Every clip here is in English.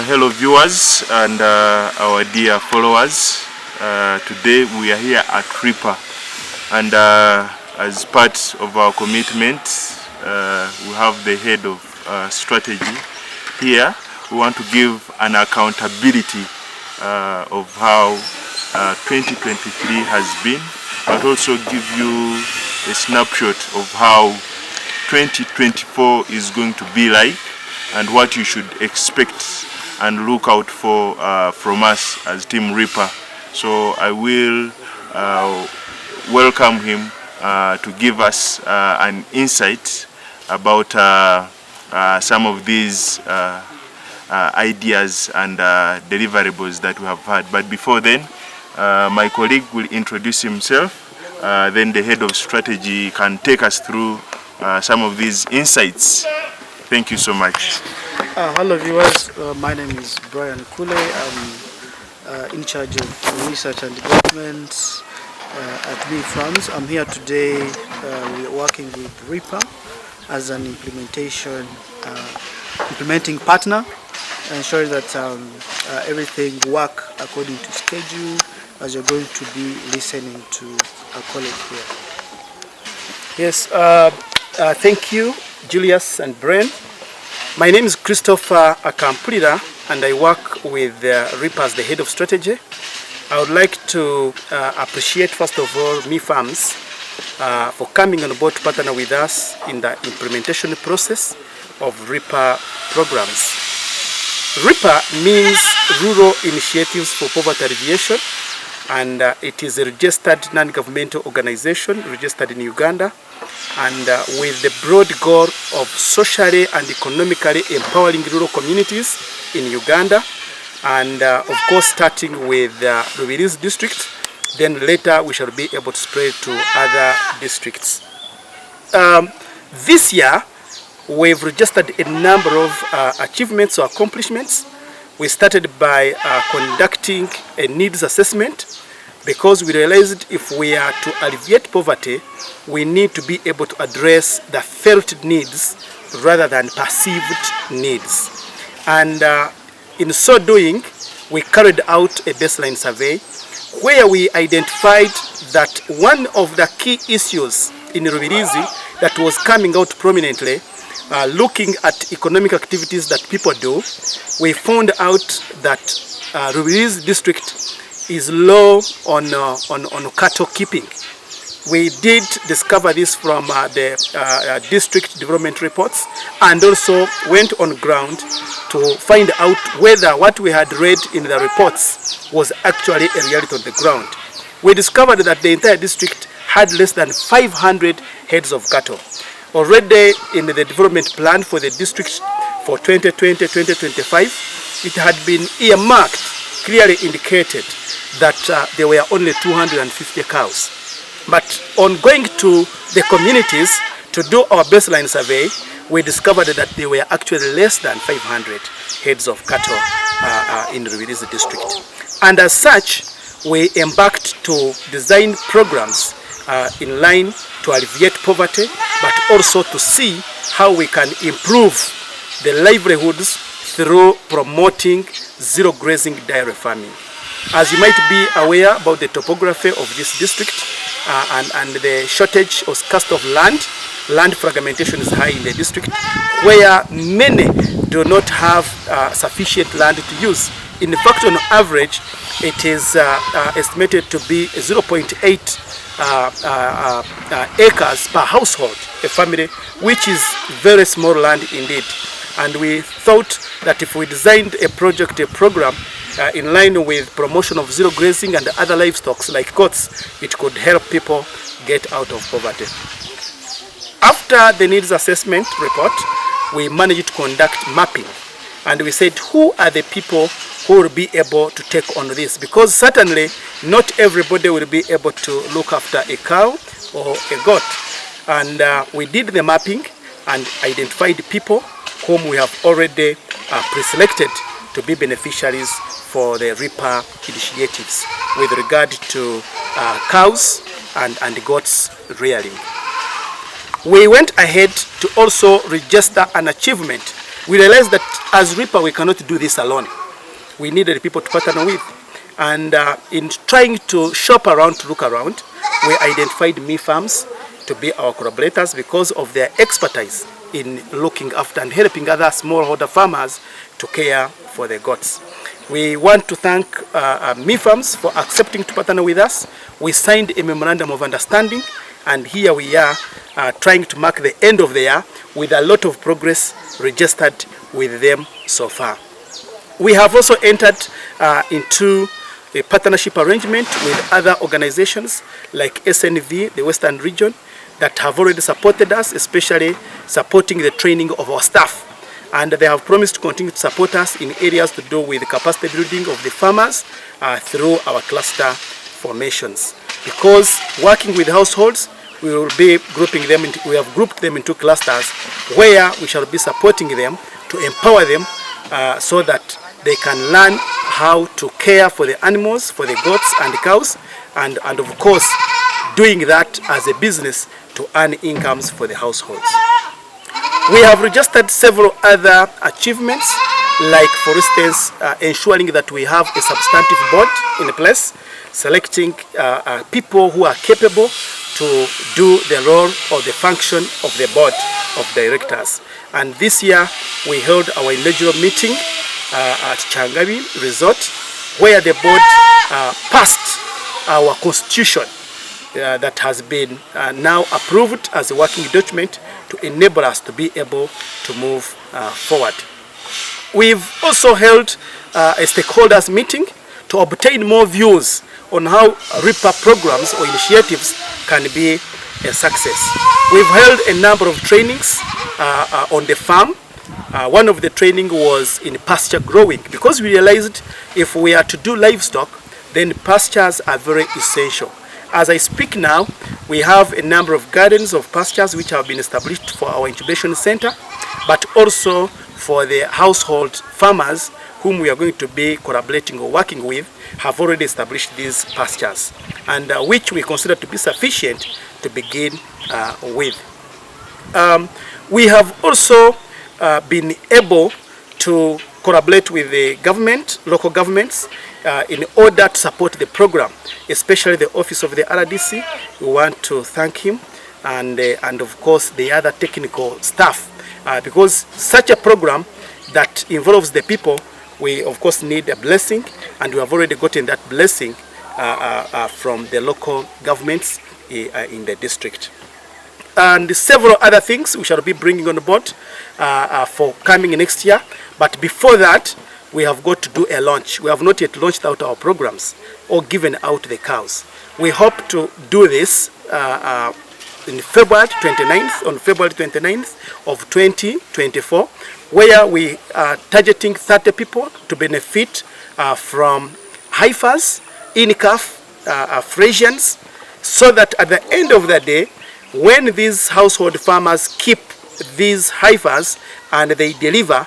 Hello viewers and our dear followers. Today we are here at RIPA, and as part of our commitment we have the head of strategy here. We want to give an accountability of how 2023 has been, but also give you a snapshot of how 2024 is going to be like and what you should expect and look out for from us as Team RIPA. So I will welcome him to give us an insight about some of these ideas and deliverables that we have had. But before then, my colleague will introduce himself, then the head of strategy can take us through some of these insights. Thank you so much. Hello viewers, my name is Brian Kule. I'm in charge of research and development at Big Farms. I'm here today. We're working with RIPA as an implementing partner, ensuring that everything work according to schedule, as you're going to be listening to a colleague here. Yes, thank you, Julius and Brian. My name is Christopher Akampulira, and I work with RIPA as the head of strategy. I would like to appreciate, first of all, Me Farms for coming on board to partner with us in the implementation process of RIPA programs. RIPA means Rural Initiatives for Poverty Alleviation, and it is a registered non-governmental organization registered in Uganda, and with the broad goal of socially and economically empowering rural communities in Uganda, and of course starting with Rubirizi district, then later we shall be able to spread to other districts. This year we've registered a number of achievements or accomplishments. We started by conducting a needs assessment, because we realized if we are to alleviate poverty, we need to be able to address the felt needs rather than perceived needs. And in so doing, we carried out a baseline survey where we identified that one of the key issues in Rubirizi that was coming out prominently, looking at economic activities that people do, we found out that Rubirizi district is low on cattle keeping. We did discover this from the district development reports, and also went on ground to find out whether what we had read in the reports was actually a reality on the ground. We discovered that the entire district had less than 500 heads of cattle. Already in the development plan for the district for 2020-2025, it had been earmarked, clearly indicated that there were only 250 cows. But on going to the communities to do our baseline survey, we discovered that there were actually less than 500 heads of cattle in Rubirizi district. And as such, we embarked to design programs in line to alleviate poverty, but also to see how we can improve the livelihoods through promoting zero grazing dairy farming. As you might be aware about the topography of this district and the shortage or scarcity of land fragmentation is high in the district, where many do not have sufficient land to use. In fact, on average, it is estimated to be 0.8 acres per household, a family, which is very small land indeed. And we thought that if we designed a program in line with promotion of zero grazing and other livestock like goats, it could help people get out of poverty. After the needs assessment report, we managed to conduct mapping, and we said who are the people who will be able to take on this, because certainly not everybody will be able to look after a cow or a goat. And we did the mapping and identified people whom we have already pre-selected to be beneficiaries for the RIPA initiatives with regard to cows and goats rearing. We went ahead to also register an achievement. We realized that as RIPA we cannot do this alone. we needed people to partner with. And in trying to shop around, to look around, we identified me farms to be our collaborators because of their expertise in looking after and helping other smallholder farmers to care for their goats. We want to thank me farms for accepting to partner with us. We signed a memorandum of understanding, and here we are trying to mark the end of the year with a lot of progress registered with them so far. We have also entered into a partnership arrangement with other organizations like SNV, the Western Region, that have already supported us, especially supporting the training of our staff. And they have promised to continue to support us in areas to do with capacity building of the farmers through our cluster formations. Because working with households, we will be grouping them into, we have grouped them into clusters where we shall be supporting them to empower them so that they can learn how to care for the animals, for the goats and the cows, and of course doing that as a business to earn incomes for the households. We have registered several other achievements, like for instance ensuring that we have a substantive board in place, selecting people who are capable to do the role or the function of the board of directors. And this year we held our inaugural meeting at Changabi Resort, where the board passed our constitution that has been now approved as a working document to enable us to be able to move forward. We've also held a stakeholders meeting to obtain more views on how RIPA programs or initiatives can be a success. We've held a number of trainings on the farm. One of the training was in pasture growing, because we realized if we are to do livestock, then pastures are very essential. As I speak now, we have a number of gardens of pastures which have been established for our incubation center, but also for the household farmers whom we are going to be collaborating or working with have already established these pastures, and which we consider to be sufficient to begin with. We have also been able to collaborate with the government, local governments, in order to support the program, especially the office of the RDC. We want to thank him and of course the other technical staff, because such a program that involves the people, we of course need a blessing, and we have already gotten that blessing from the local governments in the district. And several other things we shall be bringing on board for coming next year. But before that, we have got to do a launch. We have not yet launched out our programs or given out the cows. We hope to do this in February 29th, on February 29th of 2024, where we are targeting 30 people to benefit from heifers, in-calf, Frisians, so that at the end of the day, when these household farmers keep these heifers and they deliver,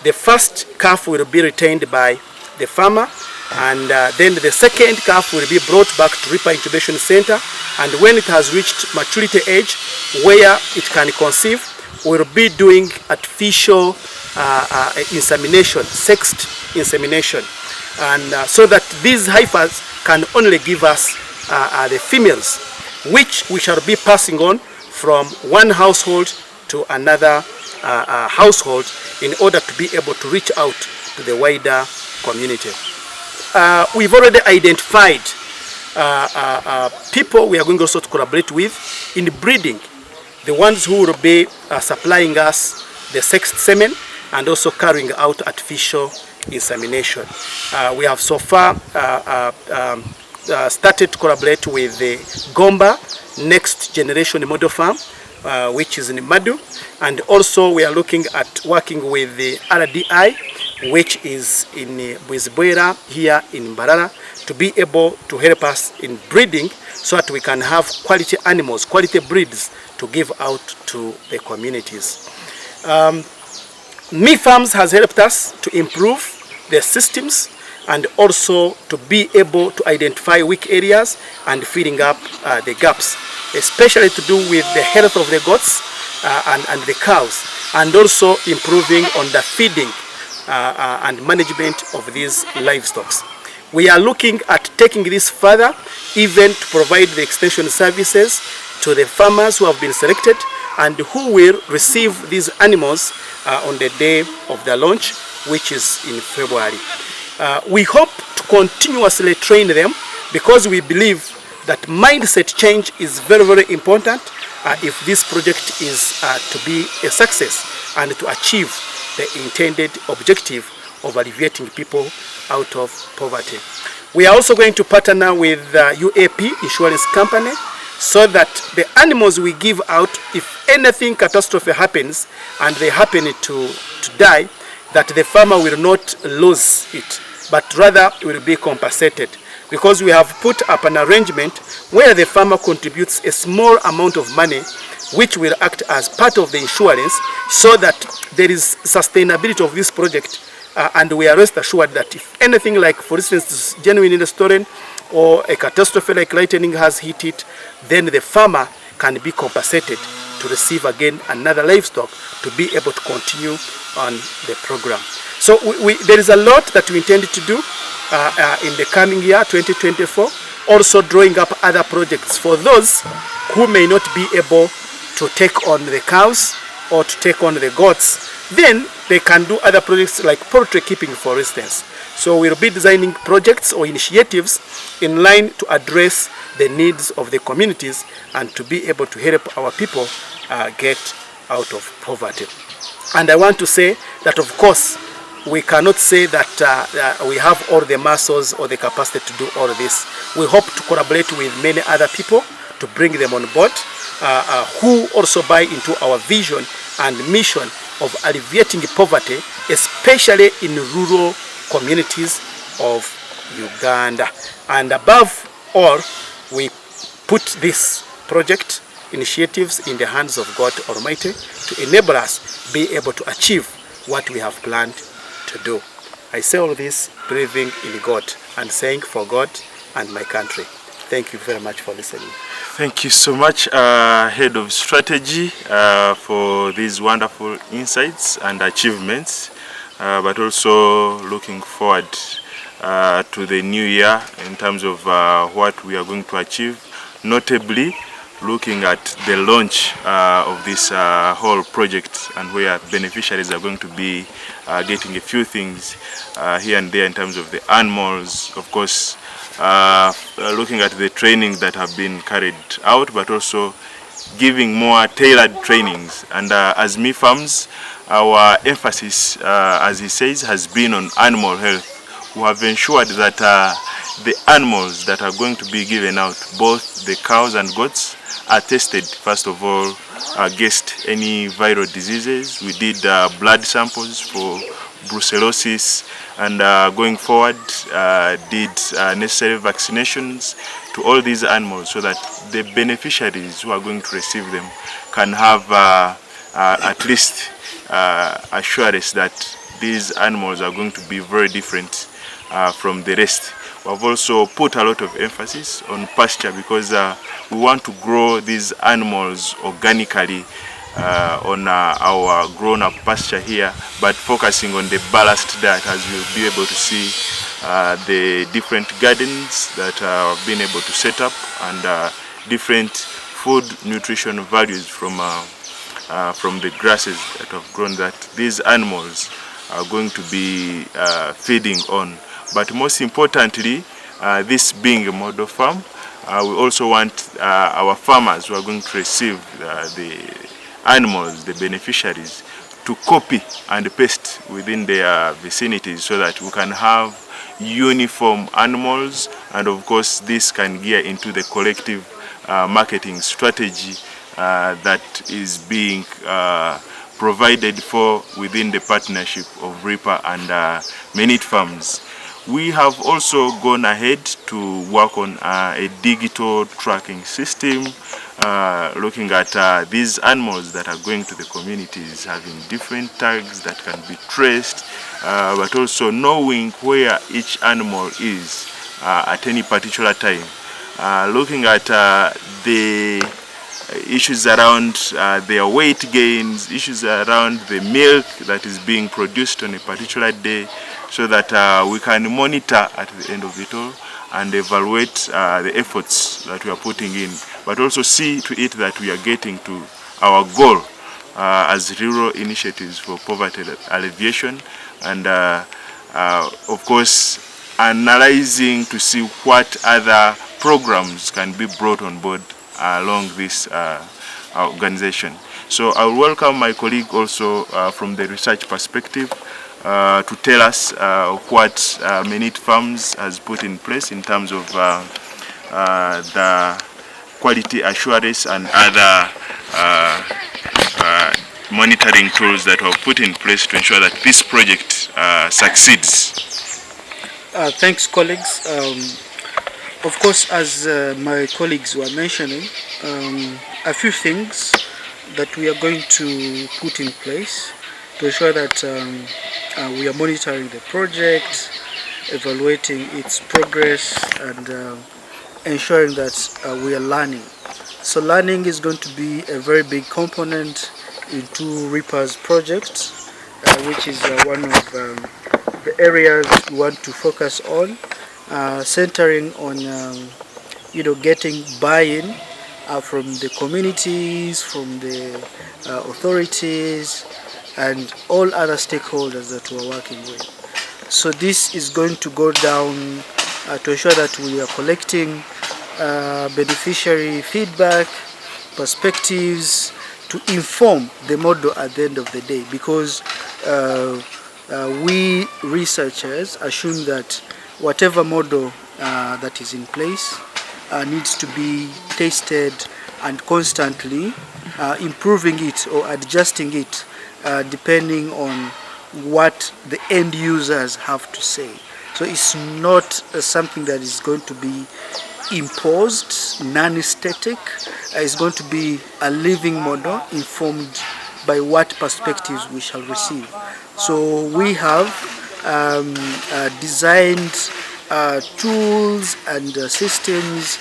the first calf will be retained by the farmer, and then the second calf will be brought back to RIPA Incubation Center, and when it has reached maturity age where it can conceive, we'll be doing artificial insemination, sexed insemination, and so that these heifers can only give us the females, which we shall be passing on from one household to another household in order to be able to reach out to the wider community. We've already identified people we are going also to collaborate with in breeding, the ones who will be supplying us the sexed semen and also carrying out artificial insemination. We have so far started to collaborate with the Gomba Next Generation Model Farm, which is in Madu, and also we are looking at working with the RDI, which is in Bwizibwera here in Mbarara, to be able to help us in breeding so that we can have quality animals, quality breeds to give out to the communities. Me Farms has helped us to improve their systems and also to be able to identify weak areas and filling up the gaps, especially to do with the health of the goats and the cows, and also improving on the feeding and management of these livestock. We are looking at taking this further, even to provide the extension services to the farmers who have been selected and who will receive these animals on the day of the launch, which is in February. We hope to continuously train them because we believe that mindset change is very, very important if this project is to be a success and to achieve the intended objective of alleviating people out of poverty. We are also going to partner with UAP Insurance Company so that the animals we give out, if anything catastrophe happens and they happen to die, that the farmer will not lose it, but rather will be compensated. Because we have put up an arrangement where the farmer contributes a small amount of money which will act as part of the insurance so that there is sustainability of this project, and we are rest assured that if anything like, for instance, genuine stolen or a catastrophe like lightning has hit it, then the farmer can be compensated to receive again another livestock to be able to continue on the program. So there is a lot that we intend to do in the coming year, 2024, also drawing up other projects for those who may not be able to take on the cows or to take on the goats. Then they can do other projects like poultry keeping, for instance. So we'll be designing projects or initiatives in line to address the needs of the communities and to be able to help our people get out of poverty. And I want to say that, of course, we cannot say that we have all the muscles or the capacity to do all of this. We hope to collaborate with many other people to bring them on board who also buy into our vision and mission of alleviating poverty, especially in rural communities of Uganda. And above all, we put this project initiatives in the hands of God Almighty to enable us be able to achieve what we have planned to do. I say all this believing in God and saying for God and my country. Thank you very much for listening. Thank you so much, Head of Strategy, for these wonderful insights and achievements, but also looking forward to the new year in terms of what we are going to achieve, notably looking at the launch of this whole project and where beneficiaries are going to be getting a few things here and there in terms of the animals, of course, looking at the trainings that have been carried out, but also giving more tailored trainings. And as Me Farms, our emphasis, as he says, has been on animal health. We have ensured that the animals that are going to be given out, both the cows and goats, are tested first of all against any viral diseases. We did blood samples for brucellosis, and going forward did necessary vaccinations to all these animals so that the beneficiaries who are going to receive them can have at least assurance that these animals are going to be very different from the rest. We have also put a lot of emphasis on pasture because we want to grow these animals organically on our grown-up pasture here, but focusing on the balanced diet, as you'll be able to see the different gardens that I've been able to set up and different food nutrition values from the grasses that have grown that these animals are going to be feeding on. But most importantly, this being a model farm, we also want our farmers who are going to receive the animals, the beneficiaries, to copy and paste within their vicinities so that we can have uniform animals, and of course this can gear into the collective marketing strategy that is being provided for within the partnership of RIPA and Minute Farms. We have also gone ahead to work on a digital tracking system, looking at these animals that are going to the communities, having different tags that can be traced, but also knowing where each animal is at any particular time. Looking at the issues around their weight gains, issues around the milk that is being produced on a particular day, so that we can monitor at the end of it all and evaluate the efforts that we are putting in, but also see to it that we are getting to our goal as rural initiatives for poverty alleviation, and of course analyzing to see what other programs can be brought on board along this organization. So I will welcome my colleague also from the research perspective to tell us what Menit Farms has put in place in terms of the quality assurance and other monitoring tools that were put in place to ensure that this project succeeds. Thanks, colleagues. Of course, as my colleagues were mentioning, a few things that we are going to put in place to ensure that we are monitoring the project, evaluating its progress, and ensuring that we are learning. So learning is going to be a very big component into RIPA's project, which is one of the areas we want to focus on, centering on getting buy-in from the communities, from the authorities, and all other stakeholders that we're working with. So this is going to go down to ensure that we are collecting beneficiary feedback, perspectives, to inform the model at the end of the day, because we researchers assume that whatever model that is in place needs to be tested and constantly improving it or adjusting it depending on what the end users have to say. So it's not something that is going to be imposed, non-static. It's going to be a living model informed by what perspectives we shall receive. So we have designed tools and systems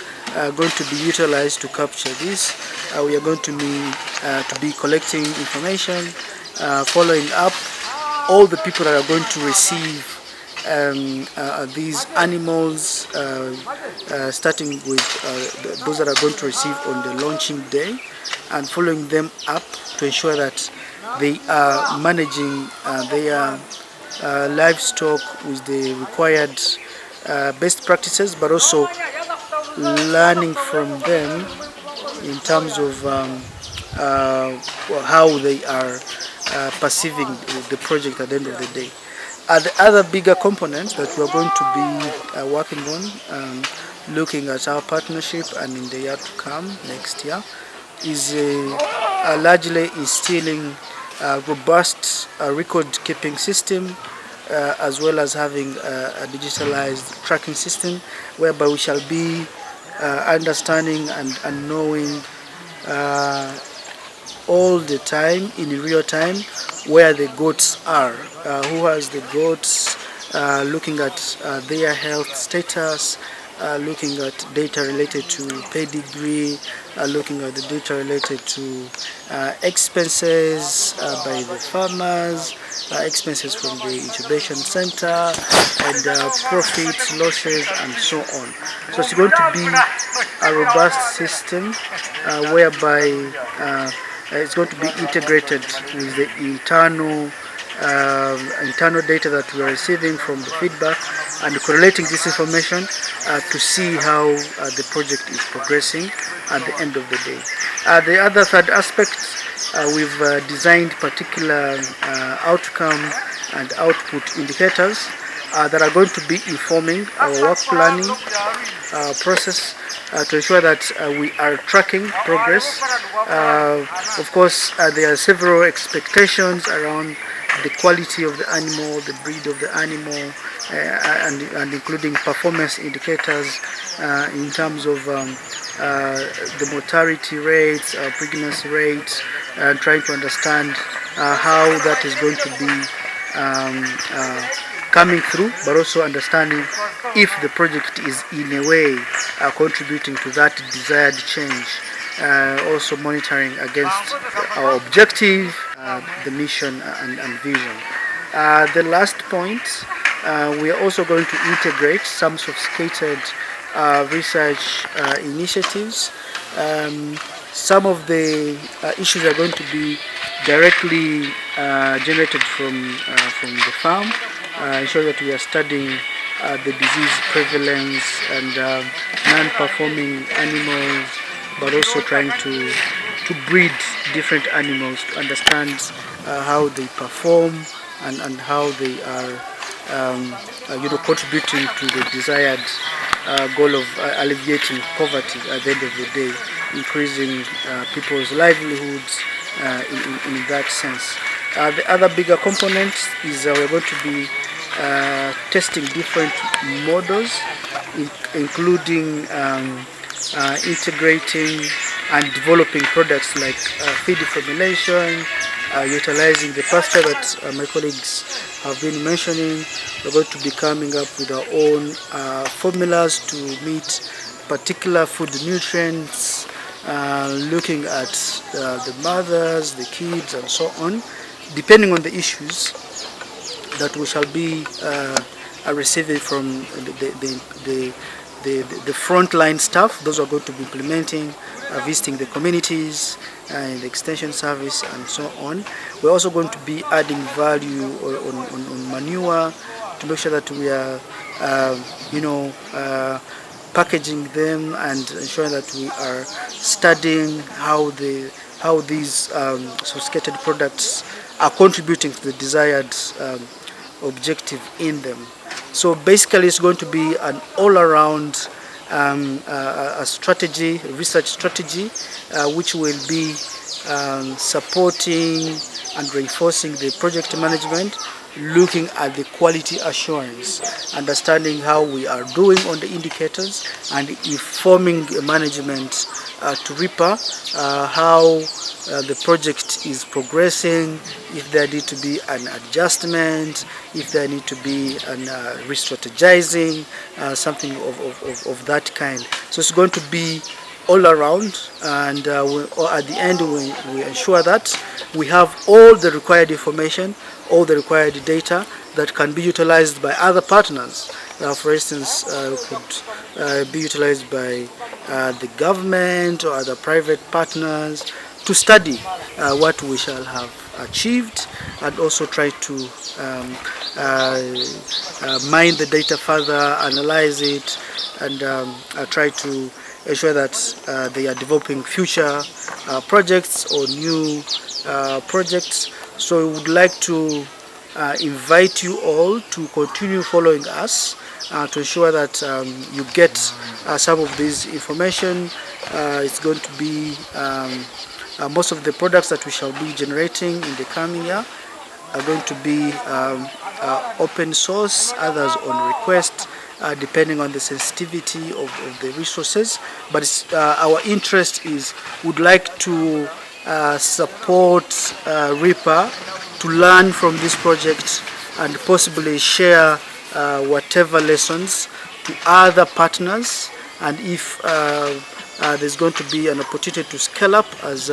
going to be utilized to capture this. We are going to be collecting information, following up all the people that are going to receive these animals, starting with those that are going to receive on the launching day, and following them up to ensure that they are managing their livestock with the required best practices, but also learning from them in terms of how they are perceiving the project at the end of the day. The other bigger components that we're going to be working on, looking at our partnership and in the year to come, next year, is largely instilling a robust record-keeping system, as well as having a digitalized tracking system, whereby we shall be understanding and knowing all the time, in real time, where the goats are, who has the goats, looking at their health status, looking at data related to pedigree, looking at the data related to expenses by the farmers, expenses from the incubation center, and profits, losses, and so on. So it's going to be a robust system whereby it's going to be integrated with the internal data that we are receiving from the feedback, and correlating this information to see how the project is progressing at the end of the day. The other third aspect, we've designed particular outcome and output indicators that are going to be informing our work planning process to ensure that we are tracking progress. Of course, there are several expectations around the quality of the animal, the breed of the animal, and including performance indicators in terms of the mortality rates, pregnancy rates, and trying to understand how that is going to be coming through, but also understanding if the project is in a way contributing to that desired change. also monitoring against our objective, the mission and vision. The last point, we are also going to integrate some sophisticated research initiatives. Some of the issues are going to be directly generated from the farm, ensure that we are studying the disease prevalence and non-performing animals, but also trying to breed different animals to understand how they perform and how they are contributing to the desired goal of alleviating poverty at the end of the day, increasing people's livelihoods in that sense. The other bigger component is we're going to be testing different models, including integrating and developing products like feed formulation, utilizing the pasture that my colleagues have been mentioning. We're going to be coming up with our own formulas to meet particular food nutrients, looking at the mothers, the kids, and so on, depending on the issues that we shall be receiving from the frontline staff. Those are going to be implementing, visiting the communities and the extension service and so on. We're also going to be adding value on manure to make sure that we are packaging them and ensuring that we are studying how these sophisticated products are contributing to the desired objective in them. So basically it's going to be an all-around strategy, research strategy, which will be supporting and reinforcing the project management, looking at the quality assurance, understanding how we are doing on the indicators, and informing management to RIPA how the project is progressing, if there need to be an adjustment, if there need to be an re-strategizing, something of that kind. So it's going to be all around, and at the end we ensure that we have all the required information, all the required data that can be utilized by other partners. For instance, could be utilized by the government or other private partners to study what we shall have achieved, and also try to mine the data further, analyze it, and try to ensure that they are developing future projects or new projects. So we would like to invite you all to continue following us to ensure that you get some of this information. It's going to be most of the products that we shall be generating in the coming year are going to be open source, others on request, depending on the sensitivity of the resources. But our interest is, would like to support RIPA to learn from this project and possibly share whatever lessons to other partners, and if there's going to be an opportunity to scale up, as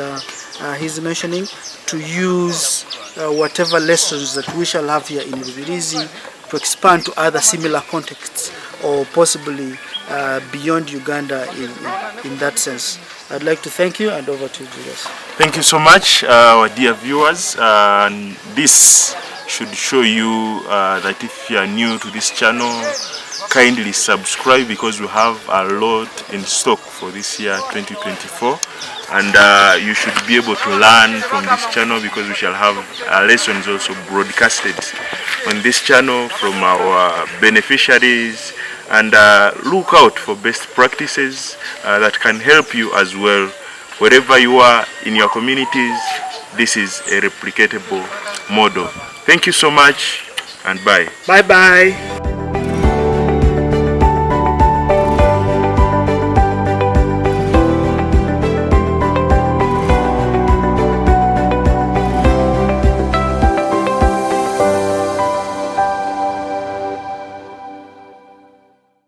he's mentioning, to use whatever lessons that we shall have here in Rubirizi to expand to other similar contexts, or possibly beyond Uganda in that sense. I'd like to thank you, and over to Julius. Thank you so much, our dear viewers. And this should show you that if you are new to this channel, kindly subscribe, because we have a lot in stock for this year 2024, and you should be able to learn from this channel, because we shall have lessons also broadcasted on this channel from our beneficiaries, and look out for best practices that can help you as well wherever you are in your communities. This is a replicatable model. Thank you so much, and bye. Bye bye.